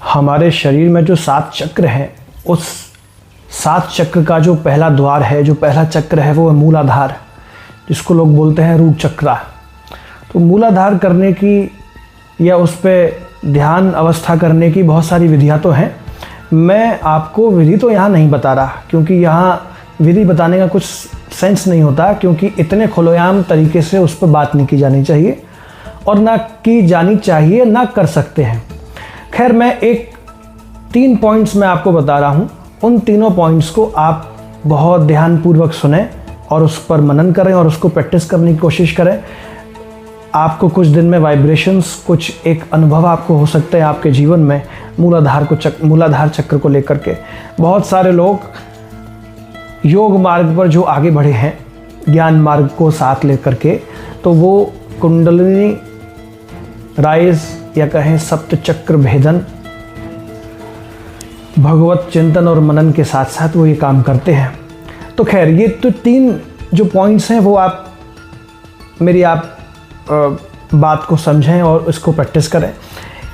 हमारे शरीर में जो 7 चक्र हैं, उस 7 चक्र का जो पहला द्वार है, जो पहला चक्र है, वो है मूलाधार, जिसको लोग बोलते हैं रूट चक्रा। तो मूलाधार करने की या उस पर ध्यान अवस्था करने की बहुत सारी विधियाँ तो हैं। मैं आपको विधि तो यहाँ नहीं बता रहा, क्योंकि यहाँ विधि बताने का कुछ सेंस नहीं होता, क्योंकि इतने खुलेआम तरीके से उस पर बात नहीं की जानी चाहिए और ना की जानी चाहिए, ना कर सकते हैं। खैर, मैं 3 पॉइंट्स मैं आपको बता रहा हूँ। उन तीनों पॉइंट्स को आप बहुत ध्यानपूर्वक सुनें और उस पर मनन करें और उसको प्रैक्टिस करने की कोशिश करें। आपको कुछ दिन में वाइब्रेशंस, कुछ एक अनुभव आपको हो सकते हैं आपके जीवन में मूलाधार चक्र को लेकर के। बहुत सारे लोग योग मार्ग पर जो आगे बढ़े हैं, ज्ञान मार्ग को साथ लेकर के, तो वो कुंडलिनी राइज या कहें सप्त चक्र भेदन, भगवत चिंतन और मनन के साथ साथ वो ये काम करते हैं। तो खैर, ये तो 3 जो पॉइंट्स हैं वो आप मेरी बात को समझें और इसको प्रैक्टिस करें।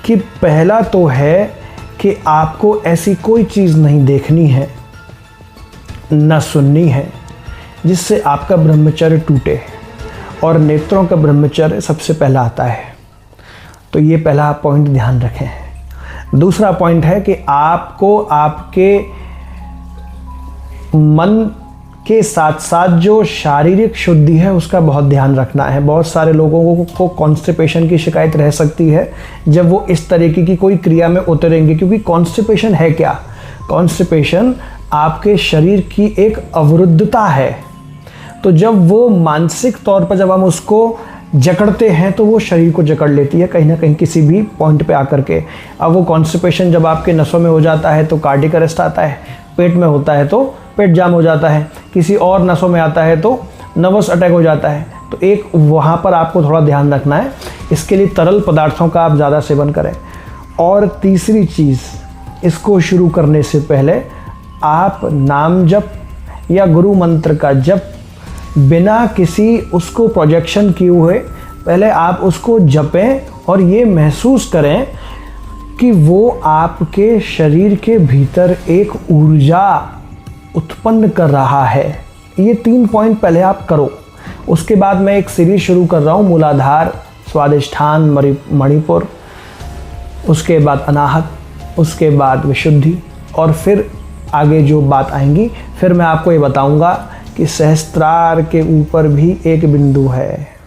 कि पहला तो है कि आपको ऐसी कोई चीज़ नहीं देखनी है, न सुननी है, जिससे आपका ब्रह्मचर्य टूटे, और नेत्रों का ब्रह्मचर्य सबसे पहला आता है। तो ये पहला पॉइंट ध्यान रखें। दूसरा पॉइंट है कि आपको आपके मन के साथ साथ जो शारीरिक शुद्धि है उसका बहुत ध्यान रखना है। बहुत सारे लोगों को कॉन्स्टिपेशन की शिकायत रह सकती है जब वो इस तरीके की कोई क्रिया में उतरेंगे, क्योंकि कॉन्स्टिपेशन है क्या? कॉन्स्टिपेशन आपके शरीर की एक अवरुद्धता है। तो जब वो मानसिक तौर पर जब हम उसको जकड़ते हैं तो वो शरीर को जकड़ लेती है कहीं ना कहीं किसी भी पॉइंट पे आकर के। अब वो कॉन्स्टिपेशन जब आपके नसों में हो जाता है तो कार्डियक अरेस्ट आता है, पेट में होता है तो पेट जाम हो जाता है, किसी और नसों में आता है तो नर्वस अटैक हो जाता है। तो एक वहाँ पर आपको थोड़ा ध्यान रखना है। इसके लिए तरल पदार्थों का आप ज़्यादा सेवन करें। और तीसरी चीज़, इसको शुरू करने से पहले आप नाम जप या गुरु मंत्र का जप बिना किसी उसको प्रोजेक्शन किए हुए पहले आप उसको जपें और ये महसूस करें कि वो आपके शरीर के भीतर एक ऊर्जा उत्पन्न कर रहा है। ये 3 पॉइंट पहले आप करो। उसके बाद मैं एक सीरीज शुरू कर रहा हूँ, मूलाधार, स्वादिष्ठान, मणिपुर, उसके बाद अनाहत, उसके बाद विशुद्धि, और फिर आगे जो बात आएंगी फिर मैं आपको ये बताऊंगा कि सहस्त्रार के ऊपर भी एक बिंदु है।